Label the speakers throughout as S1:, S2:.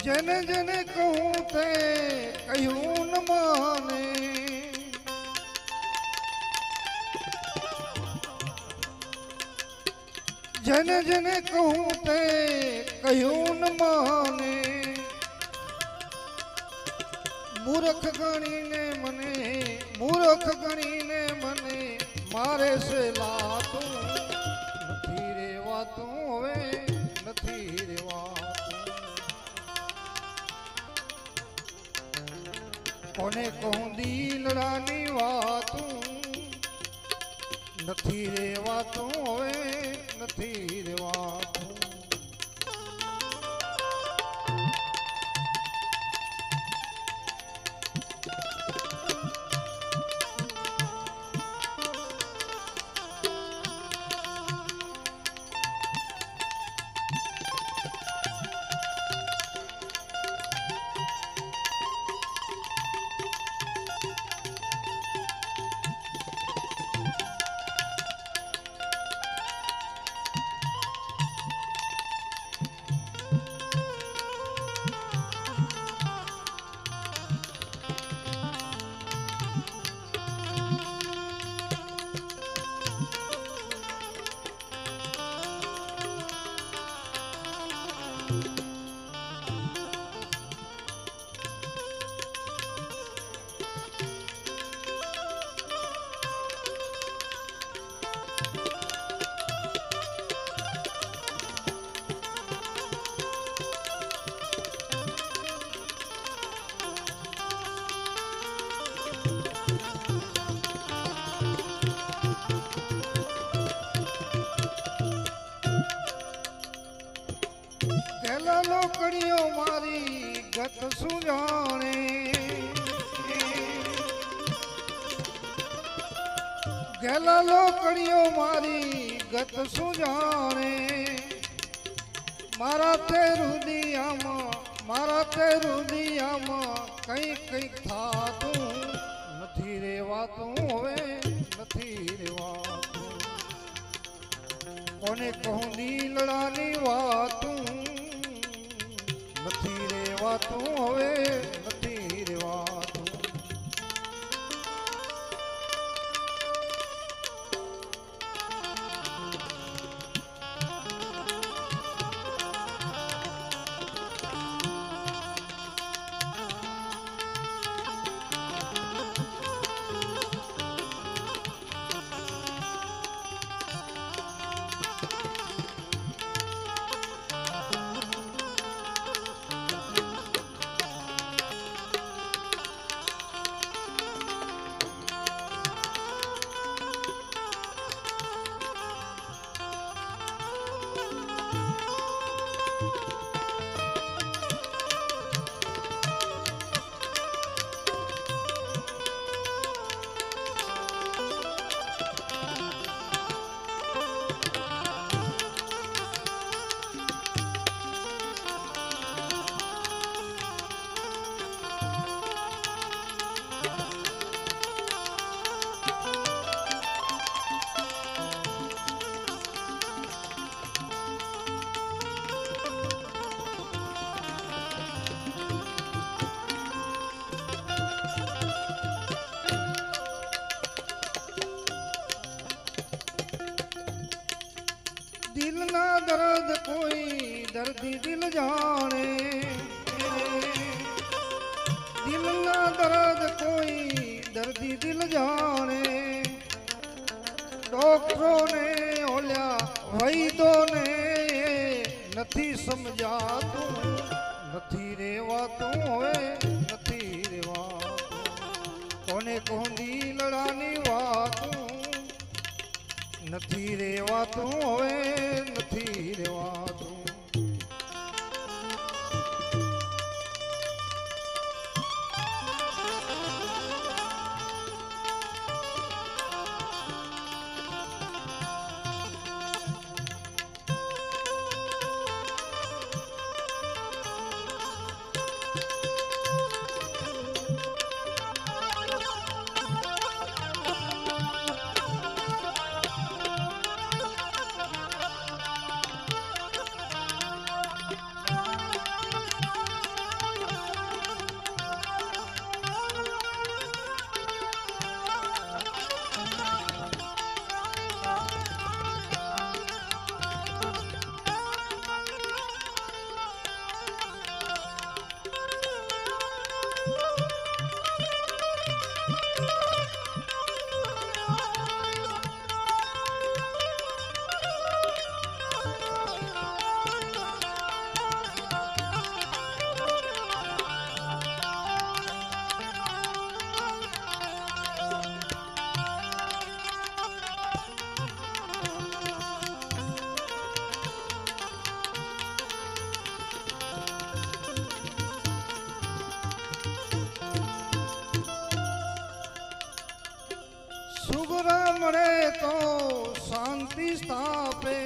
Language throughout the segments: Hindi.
S1: जने जने कहूँ ते कहूँ न माने, जने जने कहूँ ते कहूँ न माने, मूर्ख गणी ने मने, मूर्ख गणी ने मने मारे से लातूं नथी रेवातूं होवे नथी रेवातूं। कोने कहूं दिलड़ानी वातूं नथी रेवातूं होवे नथी रेवातूं। गैला लोकड़ियों मारी गत सुजाने, गैला लोकड़ियों मारी गत सुजाने, मारा तेरू दिया मारा तेरू दिया कई कई था तू नथी रेवातूं होवे नथी रेवातूं। कोने कहूं दिलड़ानी वातूं नथी रेवातूं होवे नथी रेवातूं। दिल ना दर्द कोई दर्दी दिल जाने, दिल ना दर्द कोई दर्दी दिल जाने। डॉक्टरों ने ओल्या वैदों ने नथी समझा तू नथी रेवातूं होवे नथी रेवातूं। कोने कहूं दिलड़ानी वातूं नथी रेवातूं होवे नथी रेवातूं। સુગરા મળે તો શાંતિ સ્થાપે,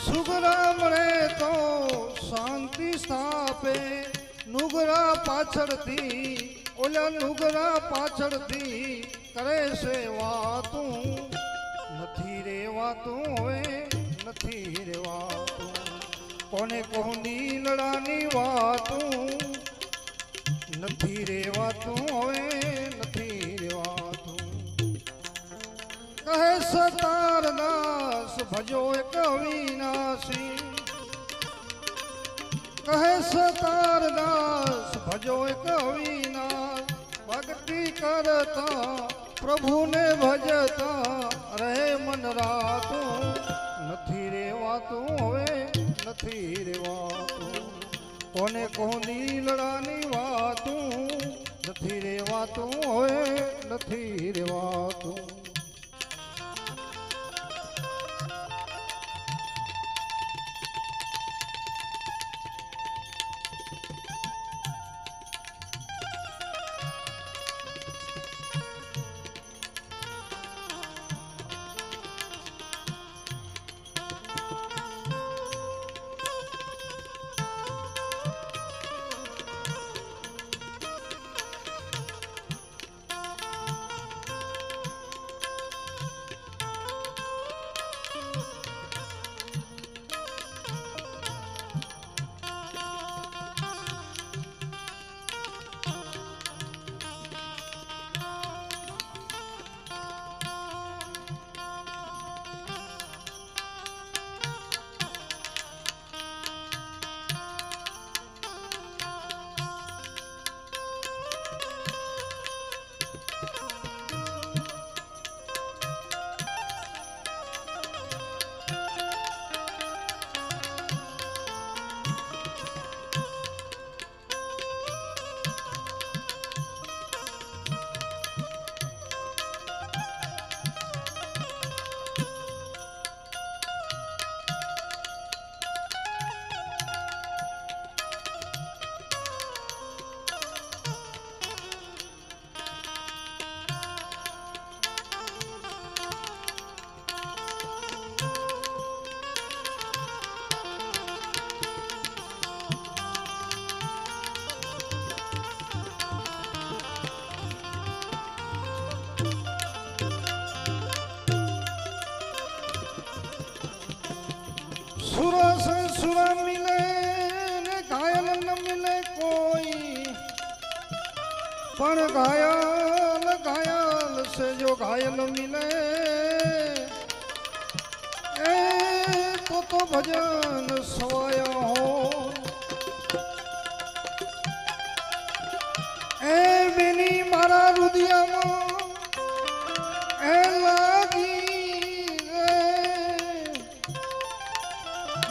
S1: સુગરા મળે તો શાંતિ સ્થાપે, નુગરા પાછળથી ઓલા નુગરા પાછળથી કરે છે વાતું, નથી રેવાતું હવે નથી રેવાતું, કોને કોની લડાની વાતું, નથી રેવાતું હવે નથી રેવાતું. કહે સતાર દાસ ભજો એક અવિનાશી, કહે સતાર દાસ ભજો એક અવિનાશ, ભક્તિ કરતા પ્રભુને ભજતા રહે મન રાતું, નથી રેવાતું હવે નથી રેવાતું, કોને કોની લડાની વાતું, નથી રેવાતું હવે નથી રેવાતું. સુરા સે સુરા મિલે ને ઘાયલ ન મિલે કોઈ, પણ ઘાયલ ઘાયલ સે જો ઘાયલ મિલે એ તો ભજન સવાયા હો, એ બેની મારા રુદિયામાં એ લાગી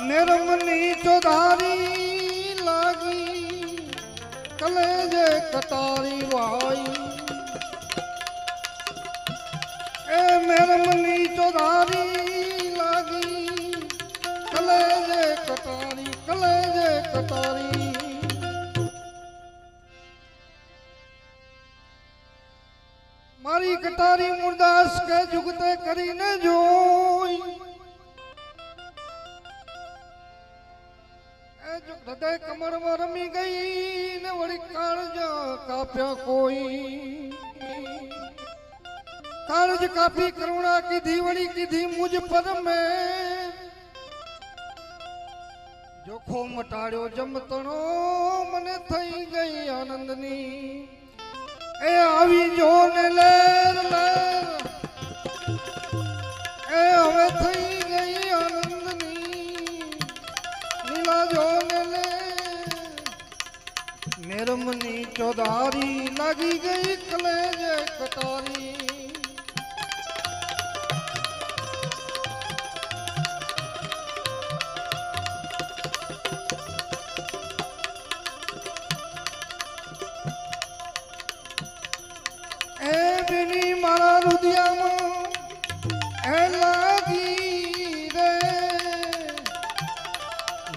S1: નિરમની ચોધારી લાગી, કલેજે કટારી વાઈ, એ નિરમની ચોધારી લાગી, કલેજે કટારી. મારી કટારી મુરદાસ કે જુગતે કરીને જોઈ, હૃદય કમરમાં રમી ગઈ ને વળી કાળજા કાપ્યા કોઈ, કાળજ કાપી કરુણા કીધી વળી કીધી મુજ પર મેં, જોખો મટાડ્યો જમતણો મને થઈ ગઈ આનંદની, એ આવી જો ને લેર લેર, એ હવે થઈ ગઈ આનંદની, નીલા જો ને લે નિરમની ચોધારી લાગી ગઈ કલેજે કટારી. એ બેની મારા રુદિયામાં એ લાગી રે,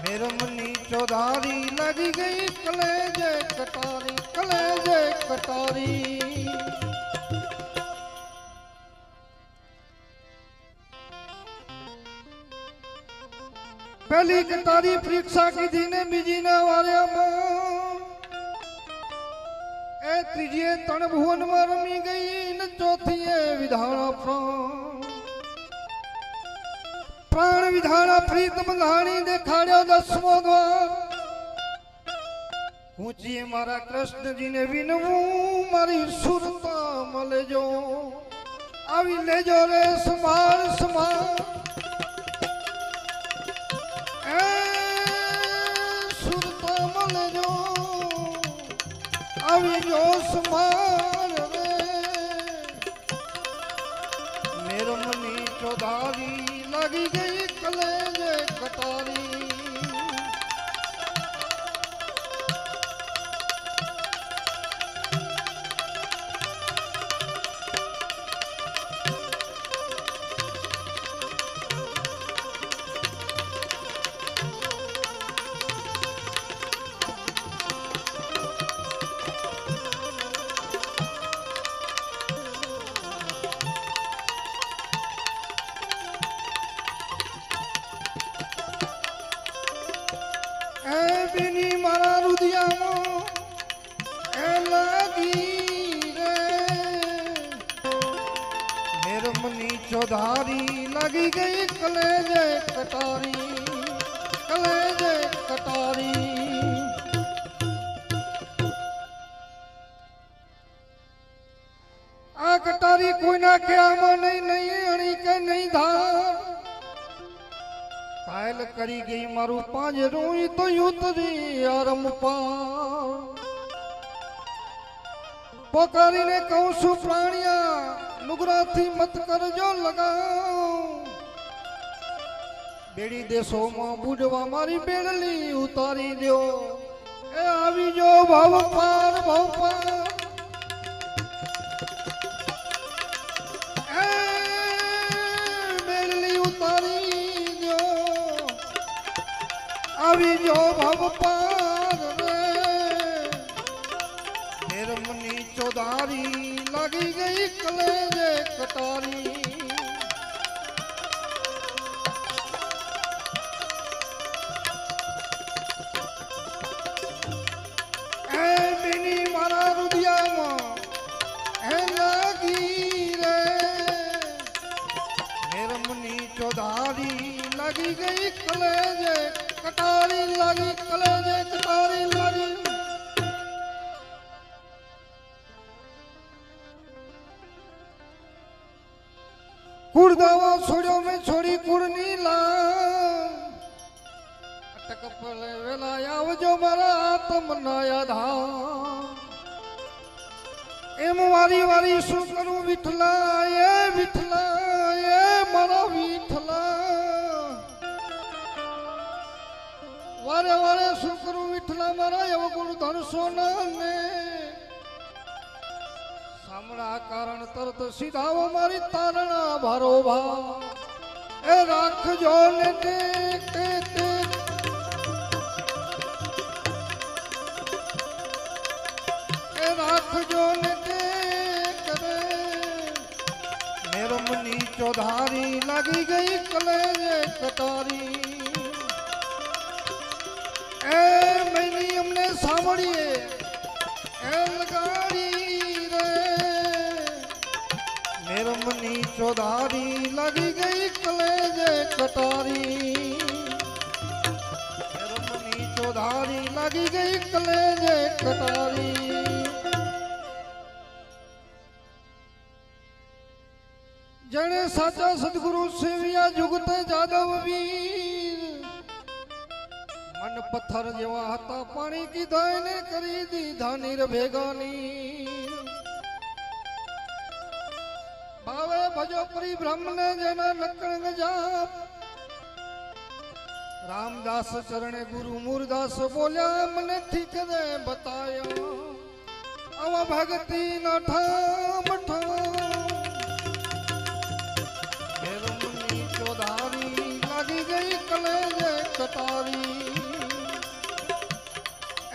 S1: નિરમની ચોધારી લાગી ગઈ કલેજે કટારી, કલેજે કટારી. पहली कटारी परीक्षा की थी ने बीजी ने वारे ए तीजे तण भुवन में रमी गई न चौथी विधाना प्राण विधाना प्रीत बंधाणी देखाड़ो 10मो द्वार ऊंची मारा कृष्ण जी ने विनवू मारी सुरता मले जो आवी ले जो रे संभाल संभाल सुरता मले जो आवी जो संभाल रे मेरे मनी चौधारी लगी गई कलेजे कटारी बिनी मारा रुदिया लगी रे मेरे मनी चौधारी लगी गई कलेजे कटारी कलेजे कटारी आ कटारी कोई ना क्या नहीं नहीं अणी के नहीं धार कायल करी गई मारू पांजरू तो युतरी आरम पार पोकारी ने कहूं सु प्राणिया नुगरा थी मत कर जो लगाओ बेड़ी देशो मां बुढ़वा मारी बेड़ली उतारी दो ए आवी जो भव पार बेड़ली उतारी आवी जो भव पार रे मेरे मनी चौधारी लगी गई कलेजे कटारी ए बिनी मारा रुदिया लगी रे मेरे मनी चौधारी लगी गई कलेजे कटारी लगी कलेजे कटारी लगी कुड़ दावा छोड़ो में छोड़ी कुड़ नीला अटक पले वेला आव जो मारा आत्म नाया धा एम वारी वारी शू करूं विठला ये मारा विठला वारे वारे सुकरू विठला मारा एव गुरु धन सोना ने सामना कारण तरत सीधाओ मारी तारणा भारो भा ए राख जो ने ए राख जो ने करे मेरे मनी चौधारी लगी गई कलेजे कटारी ए मैंने हमने सावड़िए ए लगाड़ी रे मेरे मनी चौधारी लगी गई कलेजे कटारी मेरे मनी चौधारी लगी गई कलेजे कटारी जने साचा सदगुरु सेविया जुगते जादव वीर मन पत्थर जेवा हता पानी की दाने करी दी धानी रे भेगानी भावे भजो परी ब्रह्म ने जना नकण जाप रामदास चरणे गुरु मूरदास बोलिया मने ठीक दे बतायो अव भगती न ठाम चौधारी लगी गई कलेजे कटारी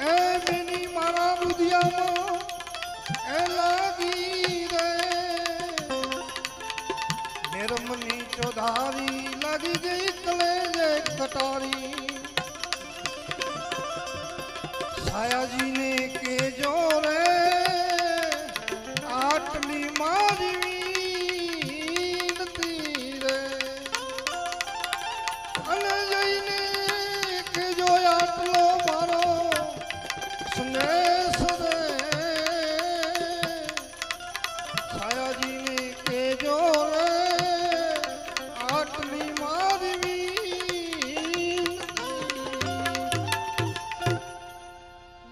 S1: ए बिनी मारा रुदिया ए लागी रे मेरे मनी चौधारी લાગી ગઈ કલેજે કટારી છાયાજીને કેજો રે આટલી મારી નથી રે અને જઈને કેજો આટલો મારો સંદેશ રે છાયાજીને કેજો રે આટલી મારી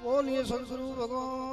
S1: બોલીએ સંત ગુરુ ભગવાન